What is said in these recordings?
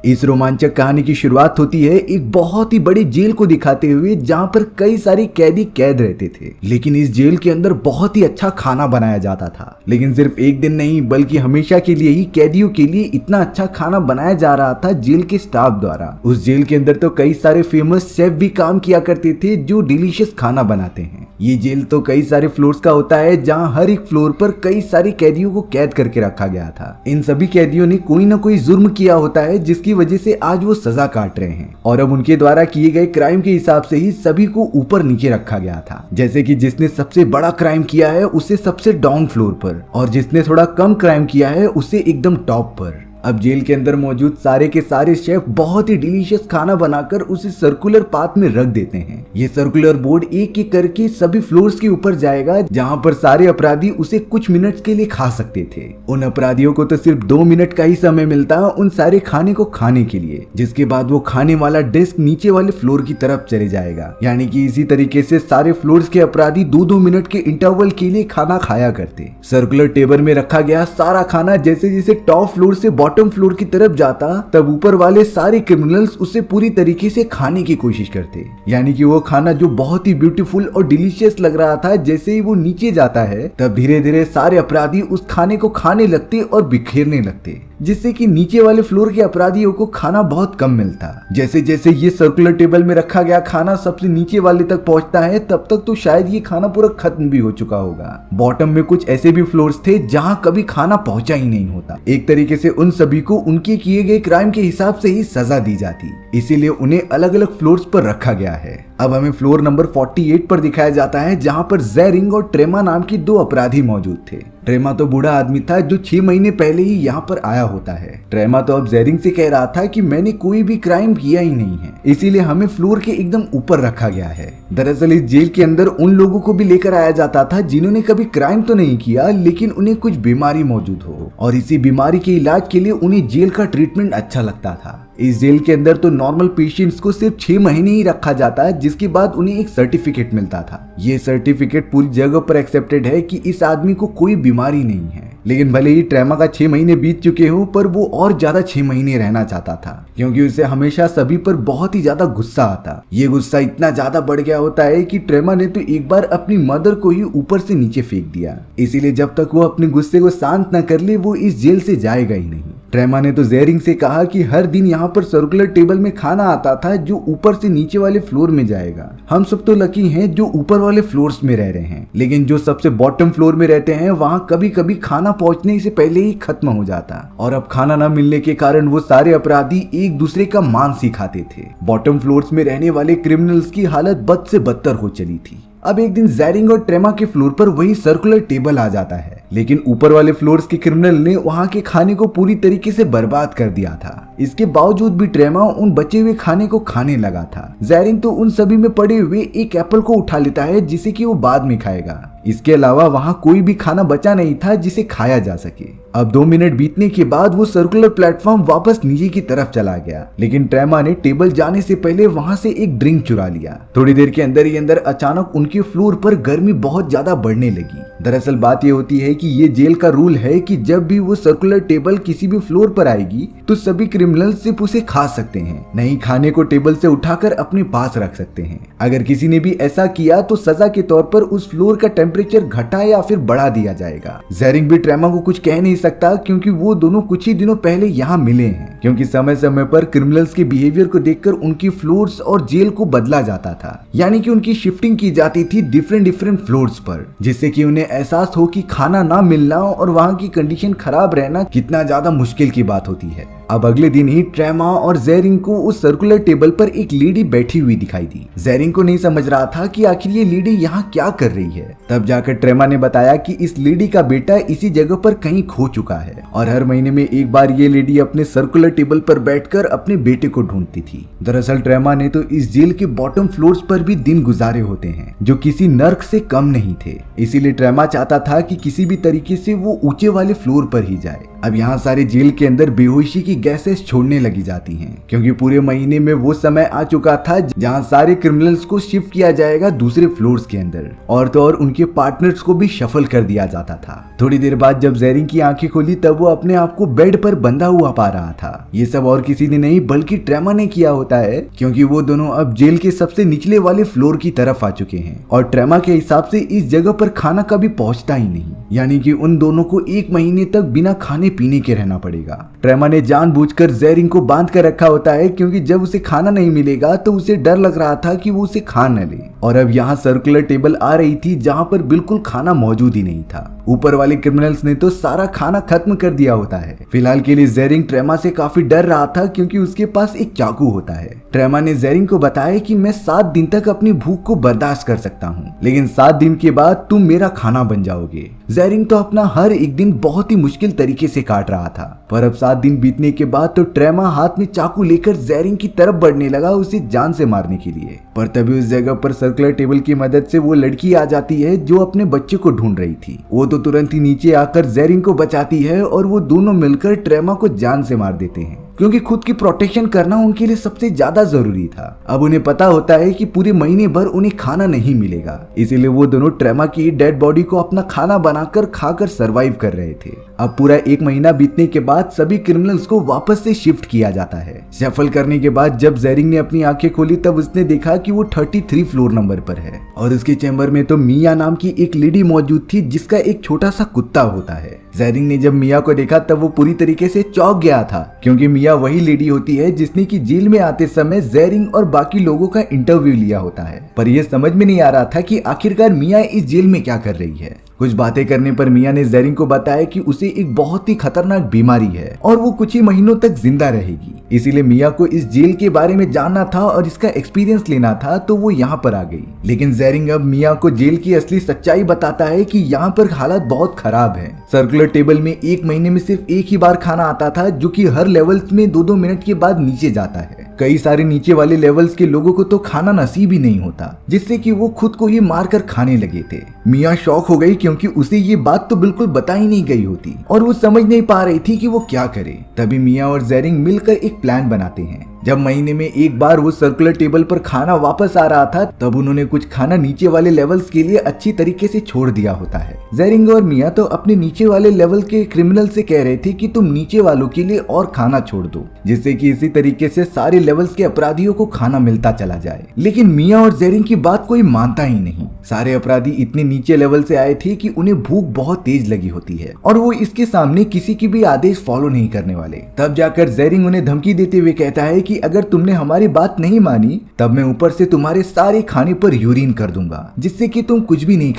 इस रोमांचक कहानी की शुरुआत होती है एक बहुत ही बड़ी जेल को दिखाते हुए, जहां पर कई सारे कैदी कैद रहते थे। लेकिन इस जेल के अंदर बहुत ही अच्छा खाना बनाया जाता था। लेकिन सिर्फ एक दिन नहीं बल्कि हमेशा के लिए ही कैदियों के लिए इतना अच्छा खाना बनाया जा रहा था जेल के स्टाफ द्वारा। उस जेल के अंदर तो कई सारे फेमस शेफ भी काम किया करते थे जो डिलीशियस खाना बनाते हैं। ये जेल तो कई सारे फ्लोर्स का होता है, जहां हर एक फ्लोर पर कई सारे कैदियों को कैद करके रखा गया था। इन सभी कैदियों ने कोई ना कोई जुर्म किया होता है, जिसकी वजह से आज वो सजा काट रहे हैं और अब उनके द्वारा किए गए क्राइम के हिसाब से ही सभी को ऊपर नीचे रखा गया था। जैसे कि जिसने सबसे बड़ा क्राइम किया है उसे सबसे डाउन फ्लोर पर, और जिसने थोड़ा कम क्राइम किया है उसे एकदम टॉप पर। अब जेल के अंदर मौजूद सारे के सारे शेफ बहुत ही डिलीशियस खाना बनाकर उसे सर्कुलर पाथ में रख देते हैं। ये सर्कुलर बोर्ड एक एक करके सभी फ्लोर्स के ऊपर जाएगा, जहां पर सारे अपराधी उसे कुछ मिनट्स के लिए खा सकते थे। उन अपराधियों को तो सिर्फ 2 मिनट का ही समय मिलता उन सारे खाने को खाने के लिए, जिसके बाद वो खाने वाला डिस्क नीचे वाले फ्लोर की तरफ चले जाएगा। यानी कि इसी तरीके से सारे फ्लोर्स के अपराधी 2-2 मिनट के इंटरवल के लिए खाना खाया करते। सर्कुलर टेबल में रखा गया सारा खाना जैसे जैसे टॉप फ्लोर से बॉटम फ्लोर की तरफ जाता, तब ऊपर वाले सारे क्रिमिनल्स उसे पूरी तरीके से खाने की कोशिश करते। यानी कि वो खाना जो बहुत ही ब्यूटीफुल और डिलीशियस लग रहा था, जैसे ही वो नीचे जाता है तब धीरे धीरे सारे अपराधी उस खाने को खाने लगते और बिखेरने लगते, जिससे कि नीचे वाले फ्लोर के अपराधियों को खाना बहुत कम मिलता। जैसे जैसे ये सर्कुलर टेबल में रखा गया खाना सबसे नीचे वाले तक पहुंचता है, तब तक तो शायद ये खाना पूरा खत्म भी हो चुका होगा। बॉटम में कुछ ऐसे भी फ्लोर्स थे जहां कभी खाना पहुंचा ही नहीं होता। एक तरीके से उन सभी को उनके किए गए क्राइम के हिसाब से ही सजा दी जाती, इसीलिए उन्हें अलग अलग फ्लोर्स पर रखा गया है। अब हमें फ्लोर नंबर 48 पर दिखाया जाता है, जहां पर जेरिंग और ट्रेमा नाम की 2 अपराधी मौजूद थे। ट्रेमा तो बूढ़ा आदमी था जो 6 महीने पहले ही यहाँ पर आया होता है। ट्रेमा तो अब जेरिंग से कह रहा था कि मैंने कोई भी क्राइम किया ही नहीं है, इसीलिए हमें फ्लोर के एकदम ऊपर रखा गया है। दरअसल इस जेल के अंदर उन लोगों को भी लेकर आया जाता था जिन्होंने कभी क्राइम तो नहीं किया, लेकिन उन्हें कुछ बीमारी मौजूद हो, और इसी बीमारी के इलाज के लिए उन्हें जेल का ट्रीटमेंट अच्छा लगता था। इस जेल के अंदर तो नॉर्मल पेशेंट्स को सिर्फ 6 महीने ही रखा जाता है, जिसके बाद उन्हें एक सर्टिफिकेट मिलता था। ये सर्टिफिकेट पूरी जगह पर एक्सेप्टेड है कि इस आदमी को कोई बीमारी नहीं है। लेकिन भले ही ट्रेमा का 6 महीने बीत चुके हो, पर वो और ज्यादा 6 महीने रहना चाहता था, क्योंकि उसे हमेशा सभी पर बहुत ही ज्यादा गुस्सा आता। ये गुस्सा इतना ज्यादा बढ़ गया होता है कि ट्रेमा ने तो एक बार अपनी मदर को ही ऊपर से नीचे फेंक दिया। इसीलिए जब तक वो अपने गुस्से को शांत न कर ले, वो इस जेल से जाएगा ही नहीं। ट्रेमा ने तो जेरिंग से कहा कि हर दिन यहाँ पर सर्कुलर टेबल में खाना आता था जो ऊपर से नीचे वाले फ्लोर में जाएगा। हम सब तो लकी हैं जो ऊपर वाले फ्लोर्स में रह रहे हैं, लेकिन जो सबसे बॉटम फ्लोर में रहते हैं वहाँ कभी कभी खाना पहुँचने से पहले ही खत्म हो जाता, और अब खाना न मिलने के कारण वो सारे अपराधी एक दूसरे का मांस ही खाते थे। बॉटम फ्लोर्स में रहने वाले क्रिमिनल्स की हालत बद से बदतर हो चली थी। अब एक दिन जेरिंग और ट्रेमा के फ्लोर पर वही सर्कुलर टेबल आ जाता है, लेकिन ऊपर वाले फ्लोर्स के क्रिमिनल ने वहां के खाने को पूरी तरीके से बर्बाद कर दिया था। इसके बावजूद भी ट्रेमा उन बचे हुए खाने को खाने लगा था। जेरिंग तो उन सभी में पड़े हुए एक एप्पल को उठा लेता है, जिसे कि वो बाद में खाएगा। इसके अलावा वहां कोई भी खाना बचा नहीं था जिसे खाया जा सके। अब 2 मिनट बीतने के बाद वो सर्कुलर प्लेटफॉर्म वापस नीचे की तरफ चला गया, लेकिन ट्रेमा ने टेबल जाने से पहले वहां से एक ड्रिंक चुरा लिया। थोड़ी देर के अंदर ही अंदर अचानक उनके फ्लोर पर गर्मी बहुत ज्यादा बढ़ने लगी। दरअसल बात ये होती है कि ये जेल का रूल है कि जब भी वो सर्कुलर टेबल किसी भी फ्लोर पर आएगी तो सभी क्रिमिनल सिर्फ उसे खा सकते हैं, नहीं खाने को टेबल से उठाकर अपने पास रख सकते हैं। अगर किसी ने भी ऐसा किया तो सजा के तौर पर उस फ्लोर का टेम्परेचर घटा या फिर बढ़ा दिया जाएगा। जेरिंग भी ट्रेमा को कुछ कह नहीं सकता, क्योंकि वो दोनों कुछ ही दिनों पहले यहाँ मिले हैं, क्योंकि समय समय पर क्रिमिनल्स के बिहेवियर को देखकर उनकी फ्लोर्स और जेल को बदला जाता था। यानी कि उनकी शिफ्टिंग की जाती थी डिफरेंट फ्लोर्स पर, जिससे कि उन्हें एहसास हो कि खाना ना मिलना और वहाँ की कंडीशन खराब रहना कितना ज्यादा मुश्किल की बात होती है। अब अगले दिन ही ट्रेमा और जेरिंग को उस सर्कुलर टेबल पर एक लेडी बैठी हुई दिखाई दी। जेरिंग को नहीं समझ रहा था कि आखिर ये लेडी यहाँ क्या कर रही है। तब जाकर ट्रेमा ने बताया कि इस लेडी का बेटा इसी जगह पर कहीं खो चुका है, और हर महीने में एक बार ये लेडी अपने सर्कुलर टेबल पर बैठकर अपने बेटे को ढूंढती थी। दरअसल ट्रेमा ने तो इस जेल के बॉटम फ्लोर्स पर भी दिन गुजारे होते हैं जो किसी नर्क से कम नहीं थे, इसीलिए ट्रेमा चाहता था कि किसी भी तरीके से वो ऊंचे वाले फ्लोर पर ही जाए। अब यहाँ सारे जेल के अंदर बेहोशी की गैसेस छोड़ने लगी जाती हैं, क्योंकि पूरे महीने में वो समय आ चुका था जहाँ सारे क्रिमिनल्स को शिफ्ट किया जाएगा दूसरे फ्लोर्स के अंदर, और तो और उनके पार्टनर्स को भी शफल कर दिया जाता था। थोड़ी देर बाद जब जेरिंग की आंखें खोली तब वो अपने आप को बेड पर बंधा हुआ पा रहा था। ये सब और किसी ने नहीं बल्कि ट्रेमा ने किया होता है, क्योंकि वो दोनों अब जेल के सबसे निचले वाले फ्लोर की तरफ आ चुके हैं और ट्रेमा के हिसाब से इस जगह पर खाना कभी पहुंचता ही नहीं, यानी कि उन दोनों को 1 महीने तक बिना खाने पीने के रहना पड़ेगा। ट्रेमा ने जानबूझकर जेरिंग को बांध कर रखा होता है, क्योंकि जब उसे खाना नहीं मिलेगा तो उसे डर लग रहा था कि वो उसे खा न ले। और अब यहाँ सर्कुलर टेबल आ रही थी जहाँ पर बिल्कुल खाना मौजूद ही नहीं था। ऊपर वाले क्रिमिनल्स ने तो सारा खाना खत्म कर दिया होता है। फिलहाल के लिए जेरिंग ट्रेमा से काफी डर रहा था, क्योंकि उसके पास एक चाकू होता है। ट्रेमा ने जेरिंग को बताया कि मैं 7 दिन तक अपनी भूख को बर्दाश्त कर सकता हूँ, लेकिन 7 दिन के बाद तुम मेरा खाना बन जाओगे। जेरिंग तो अपना हर एक दिन बहुत ही मुश्किल तरीके से काट रहा था, पर अब 7 दिन बीतने के बाद तो ट्रेमा हाथ में चाकू लेकर जेरिंग की तरफ बढ़ने लगा उसे जान से मारने के लिए। पर तभी उस जगह पर सर्कुलर टेबल की मदद से वो लड़की आ जाती है जो अपने बच्चे को ढूंढ रही थी। वो तो तुरंत ही नीचे आकर जेरिंग को बचाती है और वो दोनों मिलकर ट्रेमा को जान से मार देते हैं, क्योंकि खुद की प्रोटेक्शन करना उनके लिए सबसे ज्यादा जरूरी था। अब उन्हें पता होता है कि पूरे महीने भर उन्हें खाना नहीं मिलेगा, इसीलिए वो दोनों ट्रेमा की डेड बॉडी को अपना खाना बनाकर खाकर सरवाइव कर रहे थे। अब पूरा 1 महीना बीतने के बाद सभी क्रिमिनल्स को वापस से शिफ्ट किया जाता है। शफल करने के बाद जब जेरिंग ने अपनी आंखें खोली तब उसने देखा कि वो 33 फ्लोर नंबर पर है, और उसके चैम्बर में तो मिया नाम की एक लेडी मौजूद थी जिसका एक छोटा सा कुत्ता होता है। जेरिंग ने जब मिया को देखा तब वो पूरी तरीके से चौंक गया था, क्योंकि मिया वही लेडी होती है जिसने की जेल में आते समय जेरिंग और बाकी लोगों का इंटरव्यू लिया होता है। पर यह समझ में नहीं आ रहा था कि आखिरकार मिया इस जेल में क्या कर रही है। कुछ बातें करने पर मिया ने जेरिंग को बताया कि उसे एक बहुत ही खतरनाक बीमारी है और वो कुछ ही महीनों तक जिंदा रहेगी, इसीलिए मिया को इस जेल के बारे में जानना था और इसका एक्सपीरियंस लेना था, तो वो यहाँ पर आ गई। लेकिन जेरिंग अब मिया को जेल की असली सच्चाई बताता है कि यहाँ पर हालत बहुत खराब है। सर्कुलर टेबल में 1 महीने में सिर्फ एक ही बार खाना आता था, जो कि हर लेवल्स में 2-2 मिनट के बाद नीचे जाता है। कई सारे नीचे वाले लेवल्स के लोगों को तो खाना नसीब ही नहीं होता, जिससे कि वो खुद को ही मारकर खाने लगे थे। मिया शॉक हो गई, क्योंकि उसे ये बात तो बिल्कुल बताई नहीं गई होती और वो समझ नहीं पा रही थी कि वो क्या करे। तभी मिया और जेरिंग मिलकर एक प्लान बनाते हैं। जब महीने में एक बार वो सर्कुलर टेबल पर खाना वापस आ रहा था तब उन्होंने कुछ खाना नीचे वाले लेवल्स के लिए अच्छी तरीके से छोड़ दिया होता है। जेरिंग और मिया तो अपने नीचे वाले लेवल के क्रिमिनल से कह रहे थे कि तुम नीचे वालों के लिए और खाना छोड़ दो, जिससे कि इसी तरीके से सारे लेवल्स के अपराधियों को खाना मिलता चला जाए। लेकिन मिया और जेरिंग की बात कोई मानता ही नहीं। सारे अपराधी इतने नीचे लेवल से आए थे कि उन्हें भूख बहुत तेज लगी होती है और वो इसके सामने किसी की भी आदेश फॉलो नहीं करने वाले। तब जाकर जेरिंग उन्हें धमकी देते हुए कहता है कि अगर तुमने हमारी बात नहीं मानी तब मैं ऊपर से तुम्हारे सारे खाने पर यूरिन कर दूंगा, जिससे कि तुम कुछ भी नहीं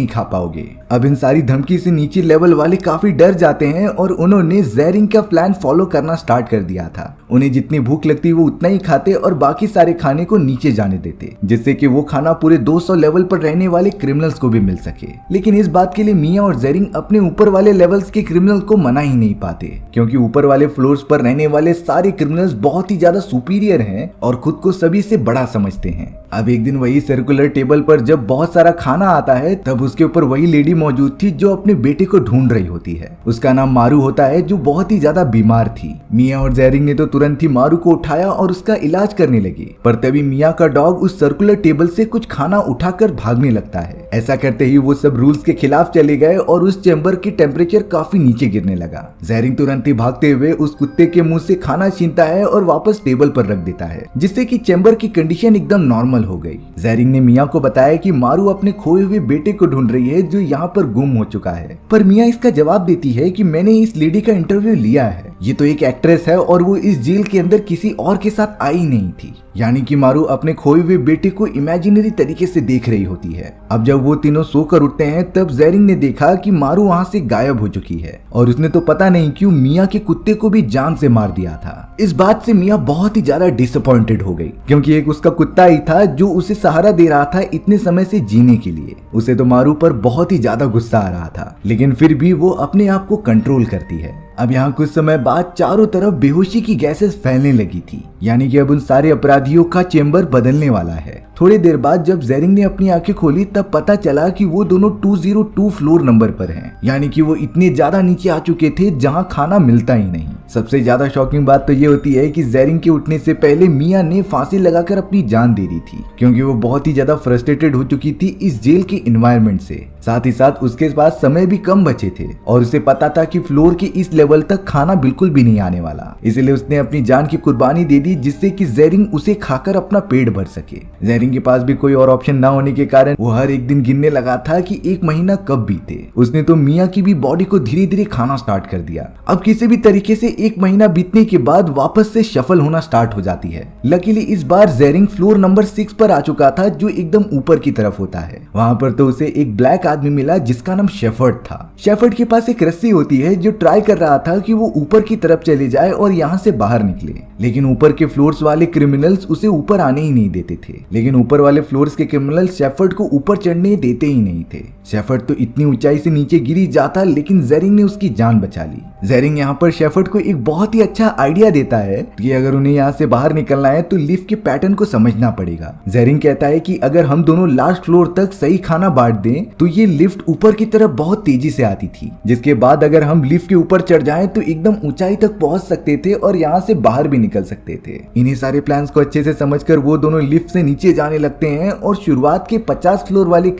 खा पाओगे। अब इन सारी धमकी से नीचे लेवल वाले काफी डर जाते हैं और उन्होंने जेरिंग का प्लान फॉलो करना स्टार्ट कर दिया था। उन्हें जितनी भूख लगती वो उतना ही खाते और बाकी सारे खाने को नीचे जाने देते, जिससे कि वो खाना पूरे 200 लेवल पर रहने वाले क्रिमिनल्स को भी मिल सके। लेकिन इस बात के लिए मिया और जेरिंग अपने ऊपर वाले लेवल्स के क्रिमिनल को मना ही नहीं पाते, क्योंकि ऊपर वाले फ्लोर्स पर रहने वाले सारे क्रिमिनल्स बहुत ही ज्यादा सुपीरियर हैं और खुद को सभी से बड़ा समझते हैं। अब एक दिन वही सर्कुलर टेबल पर जब बहुत सारा खाना आता है तब उसके ऊपर वही लेडी मौजूद थी जो अपने बेटे को ढूंढ रही होती है। उसका नाम मारू होता है, जो बहुत ही ज्यादा बीमार थी। मिया और जेरिंग ने तो तुरंत ही मारू को उठाया और उसका इलाज करने लगे, पर तभी मिया का डॉग उस सर्कुलर टेबल से कुछ खाना उठाकर भागने लगता है। ऐसा करते ही वो सब रूल्स के खिलाफ चले गए और उस चैम्बर की टेम्परेचर काफी नीचे गिरने लगा। जेरिंग तुरंत ही भागते हुए उस कुत्ते के मुंह से खाना छीनता है और वापस टेबल पर रख देता है, जिससे कि चैम्बर की कंडीशन एकदम नॉर्मल हो गई। जेरिंग ने मिया को बताया कि मारू अपने खोए हुए बेटे को ढूंढ रही है जो यहाँ पर गुम हो चुका है, पर मिया इसका जवाब देती है कि मैंने इस लेडी का इंटरव्यू लिया है, ये तो एक एक्ट्रेस है और वो इस जेल के अंदर किसी और के साथ आई नहीं थी। यानी कि मारू अपने खोए हुए बेटे को इमेजिनरी तरीके से देख रही होती है। अब जब वो तीनों सोकर उठते हैं तब जेरिंग ने देखा कि मारू वहाँ से गायब हो चुकी है और उसने तो पता नहीं क्यों मिया के कुत्ते को भी जान से मार दिया था। इस बात से मिया बहुत ही ज्यादा डिसअपॉइंटेड हो गई, क्योंकि एक उसका कुत्ता ही था जो उसे सहारा दे रहा था इतने समय से जीने के लिए। उसे तो मारू पर बहुत ही ज्यादा गुस्सा आ रहा था, लेकिन फिर भी वो अपने आप को कंट्रोल करती है। अब यहाँ कुछ समय बाद चारों तरफ बेहोशी की गैसेस फैलने लगी थी, यानी कि अब उन सारे अपराधियों का चेंबर बदलने वाला है। थोड़ी देर बाद जब जेरिंग ने अपनी आंखें खोली तब पता चला कि वो दोनों 202 फ्लोर नंबर पर हैं, यानी कि वो इतने ज्यादा नीचे आ चुके थे जहां खाना मिलता ही नहीं। सबसे ज्यादा शॉकिंग बात तो ये होती है कि जेरिंग के उठने से पहले मिया ने फांसी लगाकर अपनी जान दे दी थी, क्योंकि वो बहुत ही ज्यादा फ्रस्ट्रेटेड हो चुकी थी इस जेल के एनवायरनमेंट से। साथ ही साथ उसके पास समय भी कम बचे थे और उसे पता था कि फ्लोर के इस लेवल तक खाना बिल्कुल भी नहीं आने वाला, इसलिए उसने अपनी जान की कुर्बानी दे दी जिससे कि जेरिंग उसे खाकर अपना पेट भर सके। जेरिंग के पास भी कोई और ऑप्शन ना होने के कारण वो हर एक दिन गिनने लगा था कि 1 महीना कब बीते। उसने तो मिया की भी बॉडी को धीरे धीरे खाना स्टार्ट कर दिया। अब किसी भी तरीके से 1 महीना बीतने के बाद वापस से शफल होना स्टार्ट हो जाती है। लकीली इस बार जेरिंग फ्लोर नंबर 6 पर आ चुका था, जो एकदम ऊपर की तरफ होता है। वहां पर तो उसे एक ब्लैक आदमी मिला जिसका नाम शेफर्ड था। शेफर्ड के पास एक रस्सी होती है जो ट्राई कर रहा था कि वो ऊपर की तरफ चले जाए और यहाँ से बाहर निकले, लेकिन ऊपर के फ्लोर्स वाले क्रिमिनल्स उसे ऊपर आने ही नहीं देते थे। लेकिन ऊपर वाले फ्लोर्स के क्रिमिनल्स शेफर्ड को ऊपर चढ़ने देते ही नहीं थे। शेफर्ड तो इतनी ऊंचाई से नीचे गिरी जाता, लेकिन जेरिंग ने उसकी जान बचा ली। जेरिंग यहाँ पर शेफर्ड को एक बहुत ही अच्छा आइडिया देता है कि अगर उन्हें यहाँ से बाहर निकलना है तो लिफ्ट के पैटर्न को समझना पड़ेगा। जेरिंग कहता है कि अगर हम दोनों लास्ट फ्लोर तक सही खाना बांट दें तो ये लिफ्ट ऊपर की तरफ बहुत तेजी से आती थी, जिसके बाद अगर हम लिफ्ट के ऊपर चढ़ जाएं तो एकदम ऊंचाई तक पहुंच सकते थे और यहाँ से बाहर भी निकल सकते थे। इन्हीं सारे प्लान्स को अच्छे से समझकर वो दोनों लिफ्ट से नीचे जाने लगते हैं और शुरुआत के 50 फ्लोर वाले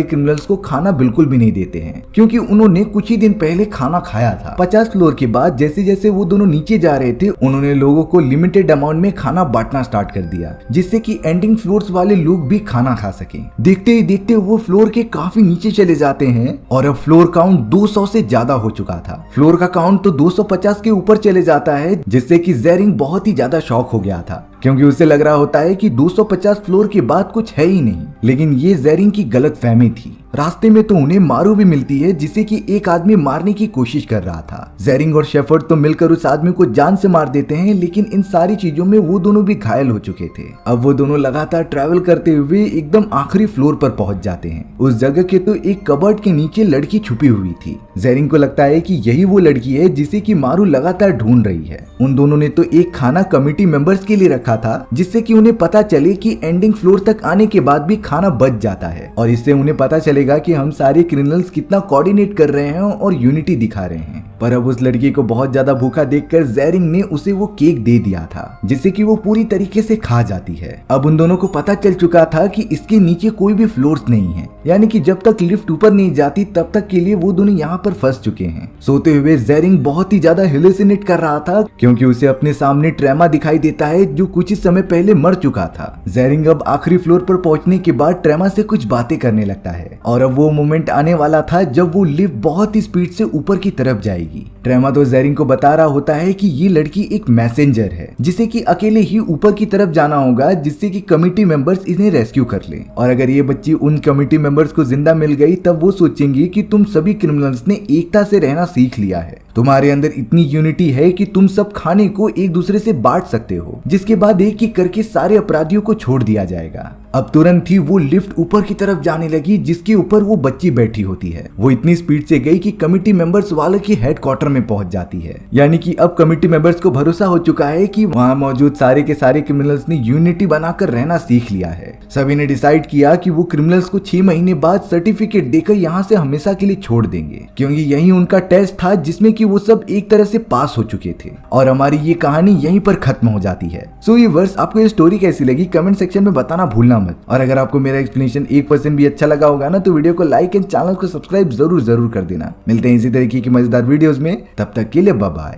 क्रिमिनल्स को खाना बिल्कुल भी नहीं देते हैं, क्योंकि उन्होंने कुछ ही दिन पहले खाना खाया था। 50 फ्लोर के बाद जैसे जैसे वो दोनों नीचे जा रहे थे उन्होंने लोगों को लिमिटेड अमाउंट में खाना बांटना स्टार्ट कर दिया, जिससे कि एंडिंग फ्लोर्स वाले लोग भी खाना खा सके। देखते ही देखते वो फ्लोर के काफी नीचे चले जाते हैं और अब फ्लोर काउंट 200 से ज्यादा हो चुका था। फ्लोर का काउंट तो 250 के ऊपर चले जाता है, जिससे कि जेरिंग बहुत ही ज्यादा शॉक हो गया था, क्योंकि उसे लग रहा होता है कि 250 फ्लोर के बाद कुछ है ही नहीं। लेकिन ये जेरिंग की गलतफहमी थी। रास्ते में तो उन्हें मारू भी मिलती है, जिसे कि एक आदमी मारने की कोशिश कर रहा था। जेरिंग और शेफर्ड तो मिलकर उस आदमी को जान से मार देते हैं, लेकिन इन सारी चीजों में वो दोनों भी घायल हो चुके थे। अब वो दोनों लगातार ट्रैवल करते हुए एकदम आखिरी फ्लोर पर पहुंच जाते हैं। उस जगह के तो एक कबर्ड के नीचे लड़की छुपी हुई थी। जेरिंग को लगता है कि यही वो लड़की है जिसे कि मारू लगातार ढूंढ रही है। उन दोनों ने तो एक खाना कमिटी मेंबर्स के लिए रखा था, जिससे कि उन्हें पता चले कि एंडिंग फ्लोर तक आने के बाद भी खाना बच जाता है, और इससे उन्हें पता चलेगा कि हम सारे क्रिमिनल्स कितना कोऑर्डिनेट कर रहे हैं और यूनिटी दिखा रहे हैं। पर अब उस लड़की को बहुत ज्यादा भूखा देखकर जेरिंग ने उसे वो केक दे दिया था, जिससे कि वो पूरी तरीके से खा जाती है। अब उन दोनों को पता चल चुका था कि इसके नीचे कोई भी फ्लोर्स नहीं है, यानी कि जब तक लिफ्ट ऊपर नहीं जाती तब तक के लिए वो दोनों यहाँ पर फंस चुके हैं। सोते हुए जेरिंग बहुत ही ज्यादा हेलुसिनेट कर रहा था, क्योंकि उसे अपने सामने ट्रेमा दिखाई देता है जो कुछ ही समय पहले मर चुका था। जेरिंग अब आखिरी फ्लोर पर पहुंचने के बाद ट्रेमा से कुछ बातें करने लगता है, और अब वो मोमेंट आने वाला था जब वो लिफ्ट बहुत ही स्पीड से ऊपर की तरफ जाएगी। ट्रेमा तो जेरिंग को बता रहा होता है कि ये लड़की एक मैसेंजर है, जिसे कि अकेले ही ऊपर की तरफ जाना होगा, जिससे कि कमिटी मेंबर्स इन्हें रेस्क्यू कर ले। और अगर ये बच्ची उन कमिटी मेंबर्स को जिंदा मिल गई तब वो सोचेंगी कि तुम सभी क्रिमिनल्स ने एकता से रहना सीख लिया है, तुम्हारे अंदर इतनी यूनिटी है कि तुम सब खाने को एक दूसरे से बांट सकते हो, जिसके बाद एक एक करके सारे अपराधियों को छोड़ दिया जाएगा। अब तुरंत ही वो लिफ्ट ऊपर की तरफ जाने लगी, जिसके ऊपर वो बच्ची बैठी होती है। वो इतनी स्पीड से गई कि कमिटी मेंबर्स वालों के हेडक्वार्टर में पहुंच जाती है, यानी कि अब कमिटी मेंबर्स को भरोसा हो चुका है कि वहां मौजूद सारे के सारे क्रिमिनल्स ने यूनिटी बनाकर रहना सीख लिया है। सभी ने डिसाइड किया कि वो क्रिमिनल्स को 6 महीने बाद सर्टिफिकेट देकर यहाँ से हमेशा के लिए छोड़ देंगे, क्योंकि यही उनका टेस्ट था जिसमें कि वो सब एक तरह से पास हो चुके थे। और हमारी ये कहानी यहीं पर खत्म हो जाती है। सो व्यूअर्स, आपको ये स्टोरी कैसी लगी कमेंट सेक्शन में बताना भूलना मत। और अगर आपको मेरा एक्सप्लेनेशन 1% भी अच्छा लगा होगा ना, तो वीडियो को लाइक एंड चैनल को सब्सक्राइब जरूर कर देना। मिलते हैं इसी तरीके की मजेदार वीडियोस में, तब तक के लिए बाय बाय।